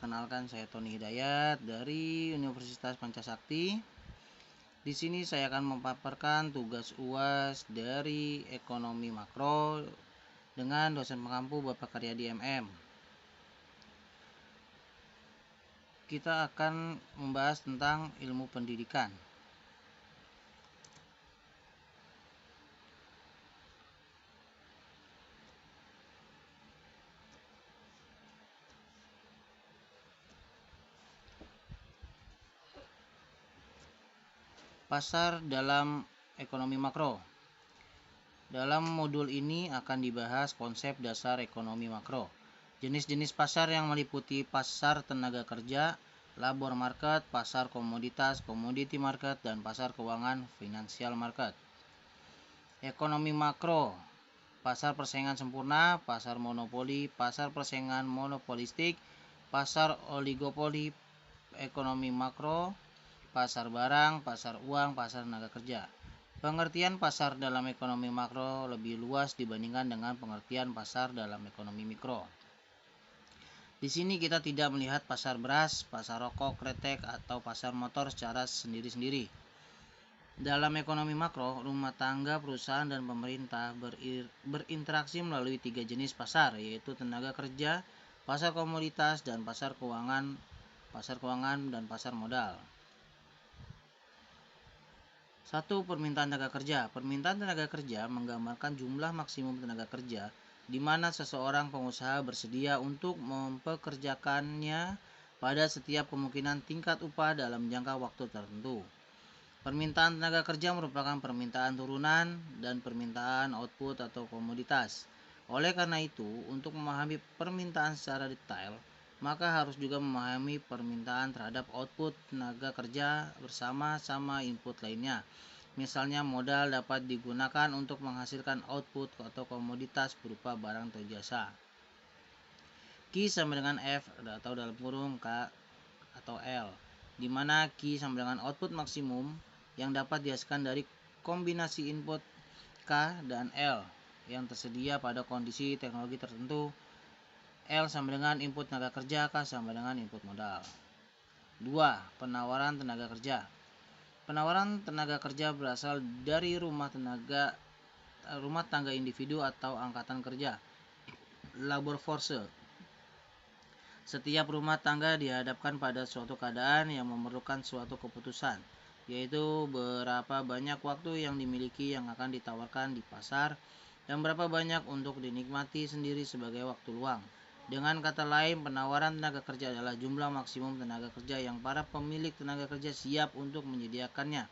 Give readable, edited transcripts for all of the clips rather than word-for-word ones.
Perkenalkan, saya Tony Hidayat dari Universitas Pancasakti. Di sini saya akan memaparkan tugas UAS dari Ekonomi Makro dengan dosen pengampu Bapak Karyadi MM. Kita akan membahas tentang ilmu pendidikan. Pasar dalam ekonomi makro. Dalam modul ini akan dibahas konsep dasar ekonomi makro. Jenis-jenis pasar yang meliputi pasar tenaga kerja, labor market, pasar komoditas, commodity market, dan pasar keuangan, financial market. Ekonomi makro, pasar persaingan sempurna, pasar monopoli, pasar persaingan monopolistik, pasar oligopoli, ekonomi makro, pasar barang, pasar uang, pasar tenaga kerja. Pengertian pasar dalam ekonomi makro lebih luas dibandingkan dengan pengertian pasar dalam ekonomi mikro. Di sini kita tidak melihat pasar beras, pasar rokok, kretek, atau pasar motor secara sendiri-sendiri. Dalam ekonomi makro, rumah tangga, perusahaan, dan pemerintah berinteraksi melalui 3 jenis pasar, yaitu tenaga kerja, pasar komoditas, dan pasar keuangan dan pasar modal. 1. Permintaan tenaga kerja. Permintaan tenaga kerja menggambarkan jumlah maksimum tenaga kerja di mana seseorang pengusaha bersedia untuk mempekerjakannya pada setiap kemungkinan tingkat upah dalam jangka waktu tertentu. Permintaan tenaga kerja merupakan permintaan turunan dan permintaan output atau komoditas. Oleh karena itu, untuk memahami permintaan secara detail, maka harus juga memahami permintaan terhadap output tenaga kerja bersama-sama input lainnya. Misalnya, modal dapat digunakan untuk menghasilkan output atau komoditas berupa barang atau jasa. Q sama dengan F atau dalam kurung K atau L, di mana Q sama dengan output maksimum yang dapat dihasilkan dari kombinasi input K dan L yang tersedia pada kondisi teknologi tertentu. L sama dengan input tenaga kerja, K sama dengan input modal. 2. Penawaran tenaga kerja. Penawaran tenaga kerja berasal dari rumah tangga individu atau angkatan kerja, labor force. Setiap rumah tangga dihadapkan pada suatu keadaan yang memerlukan suatu keputusan, yaitu berapa banyak waktu yang dimiliki yang akan ditawarkan di pasar dan berapa banyak untuk dinikmati sendiri sebagai waktu luang. Dengan kata lain, penawaran tenaga kerja adalah jumlah maksimum tenaga kerja yang para pemilik tenaga kerja siap untuk menyediakannya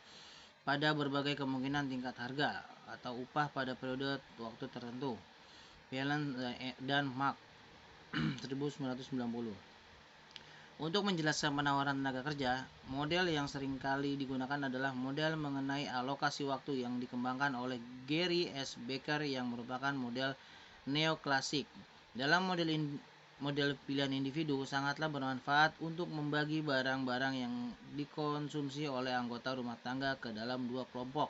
pada berbagai kemungkinan tingkat harga atau upah pada periode waktu tertentu. Pallant dan Mark 1990. Untuk menjelaskan penawaran tenaga kerja, model yang seringkali digunakan adalah model mengenai alokasi waktu yang dikembangkan oleh Gary S. Becker yang merupakan model neoklasik. Dalam model pilihan individu sangatlah bermanfaat untuk membagi barang-barang yang dikonsumsi oleh anggota rumah tangga ke dalam 2 kelompok,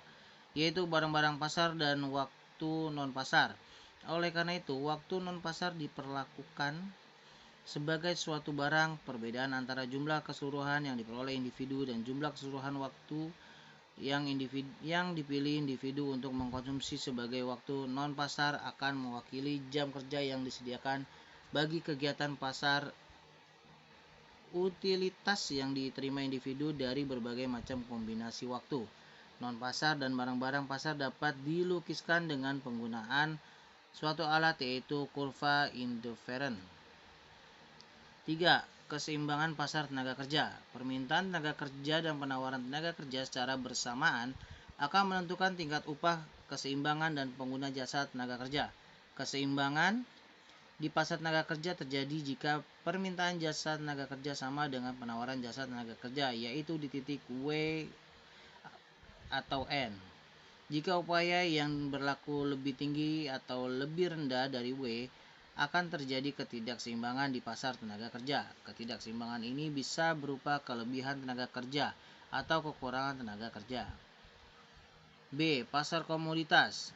yaitu barang-barang pasar dan waktu non-pasar. Oleh karena itu, waktu non-pasar diperlakukan sebagai suatu barang. Perbedaan antara jumlah keseluruhan yang diperoleh individu dan jumlah keseluruhan waktu yang dipilih individu untuk mengkonsumsi sebagai waktu non-pasar akan mewakili jam kerja yang disediakan bagi kegiatan pasar utilitas yang diterima individu dari berbagai macam kombinasi waktu. Non-pasar dan barang-barang pasar dapat dilukiskan dengan penggunaan suatu alat, yaitu kurva indifferent. 3. Keseimbangan pasar tenaga kerja. Permintaan tenaga kerja dan penawaran tenaga kerja secara bersamaan akan menentukan tingkat upah, keseimbangan, dan pengguna jasa tenaga kerja. Keseimbangan di pasar tenaga kerja terjadi jika permintaan jasa tenaga kerja sama dengan penawaran jasa tenaga kerja, yaitu di titik W atau N. Jika upaya yang berlaku lebih tinggi atau lebih rendah dari W, akan terjadi ketidakseimbangan di pasar tenaga kerja. Ketidakseimbangan ini bisa berupa kelebihan tenaga kerja atau kekurangan tenaga kerja. B. Pasar komoditas.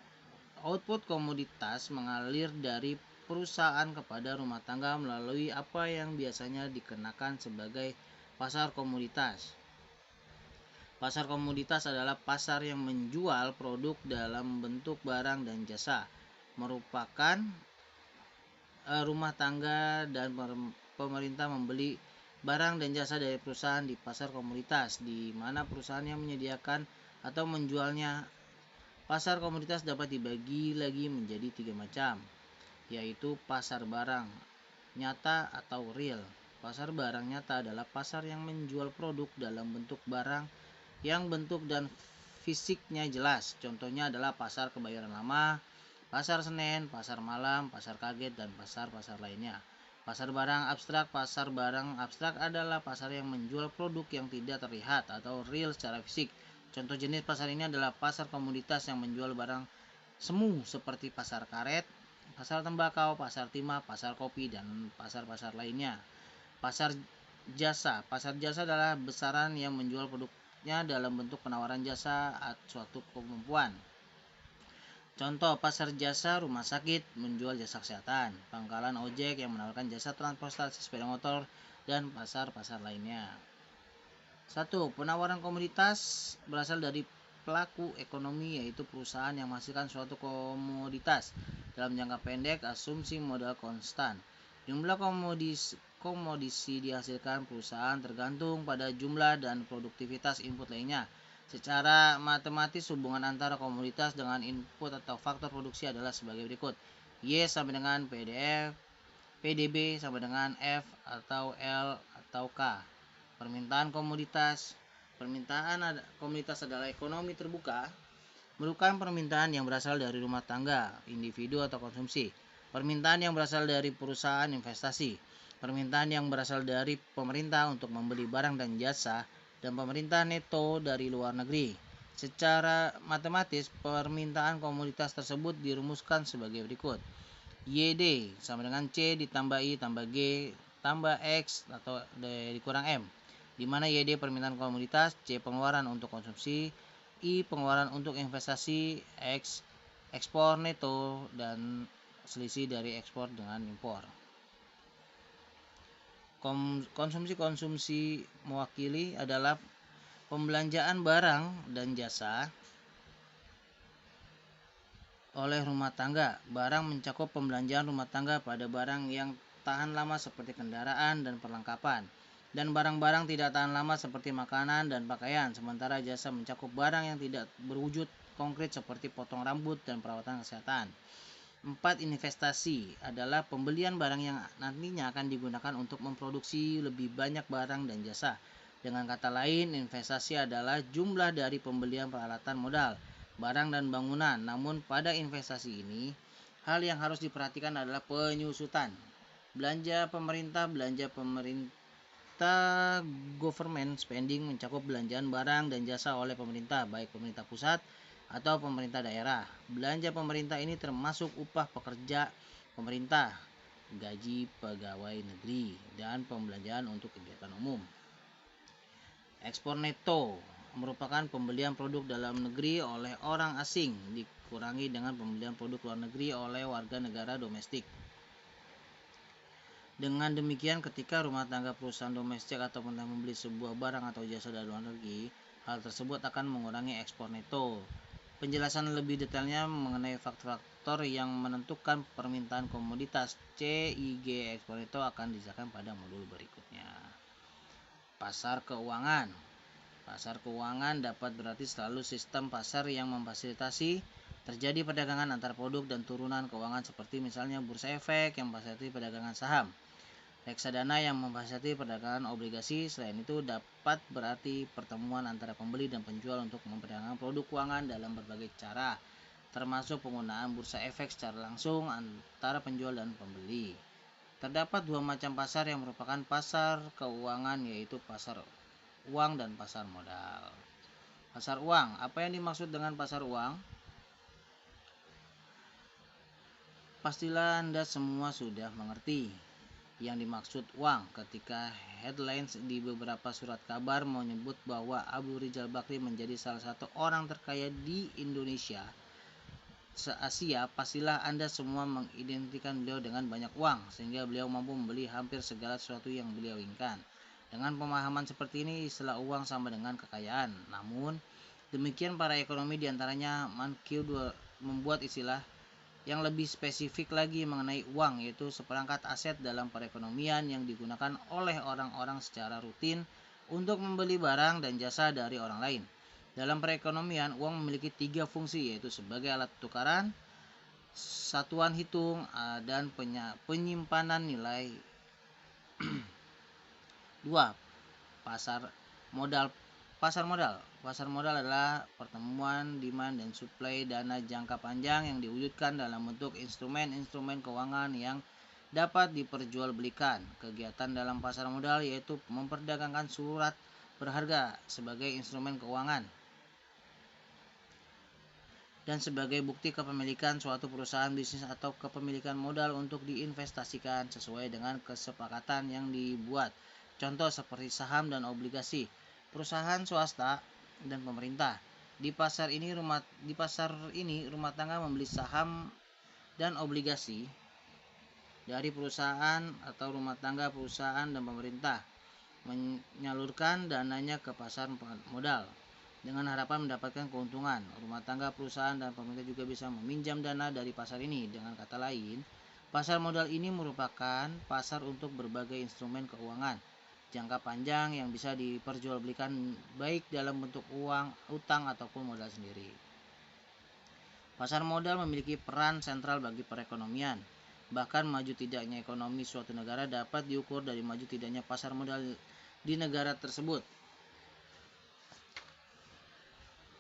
Output komoditas mengalir dari perusahaan kepada rumah tangga melalui apa yang biasanya dikenakan sebagai pasar komoditas. Pasar komoditas adalah pasar yang menjual produk dalam bentuk barang dan jasa. Merupakan rumah tangga dan pemerintah membeli barang dan jasa dari perusahaan di pasar komoditas, di mana perusahaan yang menyediakan atau menjualnya. Pasar komoditas dapat dibagi lagi menjadi 3 macam, yaitu pasar barang nyata atau real. Pasar barang nyata adalah pasar yang menjual produk dalam bentuk barang yang bentuk dan fisiknya jelas. Contohnya adalah pasar Kebayoran Lama, pasar Senen, pasar Malam, pasar Kaget, dan pasar-pasar lainnya. Pasar barang abstrak. Pasar barang abstrak adalah pasar yang menjual produk yang tidak terlihat atau real secara fisik. Contoh jenis pasar ini adalah pasar komoditas yang menjual barang semu seperti pasar karet, pasar tembakau, pasar timah, pasar kopi, dan pasar-pasar lainnya. Pasar jasa. Pasar jasa adalah besaran yang menjual produknya dalam bentuk penawaran jasa atau suatu kemampuan. Contoh pasar jasa rumah sakit menjual jasa kesehatan, pangkalan ojek yang menawarkan jasa transportasi sepeda motor, dan pasar-pasar lainnya. 1. Penawaran komoditas berasal dari pelaku ekonomi, yaitu perusahaan yang menghasilkan suatu komoditas. Dalam jangka pendek, asumsi modal konstan. Jumlah komodisi dihasilkan perusahaan tergantung pada jumlah dan produktivitas input lainnya. Secara matematis, hubungan antara komoditas dengan input atau faktor produksi adalah sebagai berikut. Y sama dengan PDB sama dengan F atau L atau K. Permintaan komoditas. Permintaan komoditas adalah ekonomi terbuka, merupakan permintaan yang berasal dari rumah tangga, individu atau konsumsi. Permintaan yang berasal dari perusahaan investasi. Permintaan yang berasal dari pemerintah untuk membeli barang dan jasa, dan pemerintah neto dari luar negeri. Secara matematis, permintaan komoditas tersebut dirumuskan sebagai berikut. YD sama dengan C ditambah I tambah G tambah X atau dikurang M, di mana YD permintaan komoditas, C pengeluaran untuk konsumsi, I pengeluaran untuk investasi, X ekspor neto, dan selisih dari ekspor dengan impor. Konsumsi mewakili adalah pembelanjaan barang dan jasa oleh rumah tangga. Barang mencakup pembelanjaan rumah tangga pada barang yang tahan lama seperti kendaraan dan perlengkapan, dan barang-barang tidak tahan lama seperti makanan dan pakaian. Sementara jasa mencakup barang yang tidak berwujud konkret seperti potong rambut dan perawatan kesehatan. 4. Investasi adalah pembelian barang yang nantinya akan digunakan untuk memproduksi lebih banyak barang dan jasa. Dengan kata lain, investasi adalah jumlah dari pembelian peralatan modal, barang dan bangunan. Namun pada investasi ini, hal yang harus diperhatikan adalah penyusutan. Belanja pemerintah government spending mencakup belanjaan barang dan jasa oleh pemerintah, baik pemerintah pusat atau pemerintah daerah. Belanja pemerintah ini termasuk upah pekerja pemerintah, gaji pegawai negeri, dan pembelanjaan untuk kegiatan umum. Ekspor neto merupakan pembelian produk dalam negeri oleh orang asing dikurangi dengan pembelian produk luar negeri oleh warga negara domestik. Dengan demikian, ketika rumah tangga perusahaan domestik atau pemerintah membeli sebuah barang atau jasa dari luar negeri, hal tersebut akan mengurangi ekspor neto. Penjelasan lebih detailnya mengenai faktor-faktor yang menentukan permintaan komoditas CIG ekspor neto akan dijelaskan pada modul berikutnya. Pasar keuangan. Pasar keuangan dapat berarti selalu sistem pasar yang memfasilitasi terjadi perdagangan antar produk dan turunan keuangan, seperti misalnya bursa efek yang memfasilitasi perdagangan saham, reksadana yang memfasilitasi perdagangan obligasi. Selain itu, dapat berarti pertemuan antara pembeli dan penjual untuk memperdagangkan produk keuangan dalam berbagai cara, termasuk penggunaan bursa efek secara langsung antara penjual dan pembeli. Terdapat 2 macam pasar yang merupakan pasar keuangan, yaitu pasar uang dan pasar modal. Pasar uang, apa yang dimaksud dengan pasar uang? Pastilah Anda semua sudah mengerti yang dimaksud uang ketika headlines di beberapa surat kabar menyebut bahwa Abu Rizal Bakri menjadi salah satu orang terkaya di Indonesia. se-Asia, pastilah Anda semua mengidentikan beliau dengan banyak uang, sehingga beliau mampu membeli hampir segala sesuatu yang beliau inginkan. Dengan pemahaman seperti ini, istilah uang sama dengan kekayaan. Namun, demikian para ekonomi diantaranya Mankiw membuat istilah yang lebih spesifik lagi mengenai uang, yaitu seperangkat aset dalam perekonomian yang digunakan oleh orang-orang secara rutin untuk membeli barang dan jasa dari orang lain. Dalam perekonomian, uang memiliki 3 fungsi, yaitu sebagai alat tukaran, satuan hitung, dan penyimpanan nilai. 2. Pasar modal. Pasar modal adalah pertemuan demand dan supply dana jangka panjang yang diwujudkan dalam bentuk instrumen-instrumen keuangan yang dapat diperjualbelikan. Kegiatan dalam pasar modal yaitu memperdagangkan surat berharga sebagai instrumen keuangan dan sebagai bukti kepemilikan suatu perusahaan bisnis atau kepemilikan modal untuk diinvestasikan sesuai dengan kesepakatan yang dibuat. Contoh seperti saham dan obligasi perusahaan swasta dan pemerintah. Di pasar ini rumah tangga membeli saham dan obligasi dari perusahaan atau rumah tangga, perusahaan dan pemerintah menyalurkan dananya ke pasar modal dengan harapan mendapatkan keuntungan. Rumah tangga, perusahaan, dan pemerintah juga bisa meminjam dana dari pasar ini. Dengan kata lain, pasar modal ini merupakan pasar untuk berbagai instrumen keuangan jangka panjang yang bisa diperjualbelikan baik dalam bentuk uang, utang, ataupun modal sendiri. Pasar modal memiliki peran sentral bagi perekonomian. Bahkan maju tidaknya ekonomi suatu negara dapat diukur dari maju tidaknya pasar modal di negara tersebut.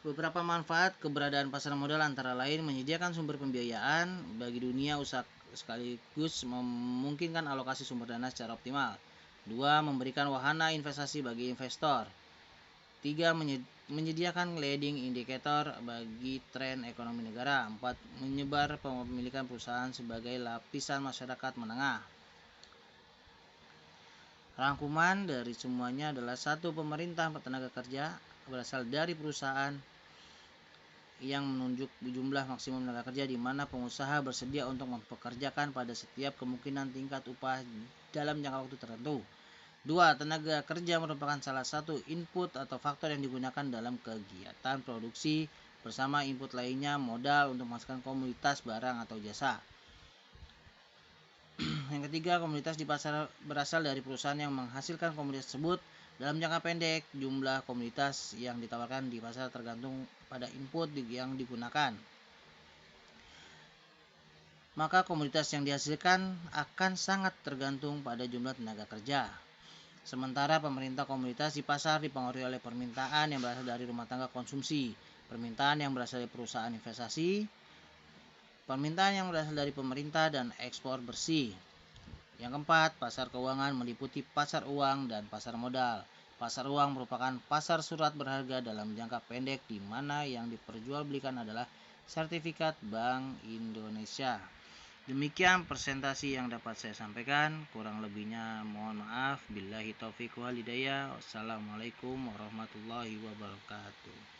Beberapa manfaat keberadaan pasar modal antara lain menyediakan sumber pembiayaan bagi dunia usaha sekaligus memungkinkan alokasi sumber dana secara optimal. 2. Memberikan wahana investasi bagi investor. 3. Menyediakan leading indicator bagi tren ekonomi negara. 4. Menyebar pemilikan perusahaan sebagai lapisan masyarakat menengah. Rangkuman dari semuanya adalah 1. Pemerintah tenaga kerja berasal dari perusahaan yang menunjuk jumlah maksimum tenaga kerja di mana pengusaha bersedia untuk mempekerjakan pada setiap kemungkinan tingkat upah dalam jangka waktu tertentu. 2. Tenaga kerja merupakan salah satu input atau faktor yang digunakan dalam kegiatan produksi bersama input lainnya modal untuk menghasilkan komoditas barang atau jasa. Yang ketiga, komoditas di pasar berasal dari perusahaan yang menghasilkan komoditas tersebut. Dalam jangka pendek, jumlah komoditas yang ditawarkan di pasar tergantung pada input yang digunakan. Maka komoditas yang dihasilkan akan sangat tergantung pada jumlah tenaga kerja. Sementara pemerintah komoditas di pasar dipengaruhi oleh permintaan yang berasal dari rumah tangga konsumsi, permintaan yang berasal dari perusahaan investasi, permintaan yang berasal dari pemerintah, dan ekspor bersih. Yang keempat, pasar keuangan meliputi pasar uang dan pasar modal. Pasar uang merupakan pasar surat berharga dalam jangka pendek di mana yang diperjualbelikan adalah sertifikat Bank Indonesia. Demikian presentasi yang dapat saya sampaikan, kurang lebihnya mohon maaf. Billahi taufiq wal hidayah. Wassalamualaikum warahmatullahi wabarakatuh.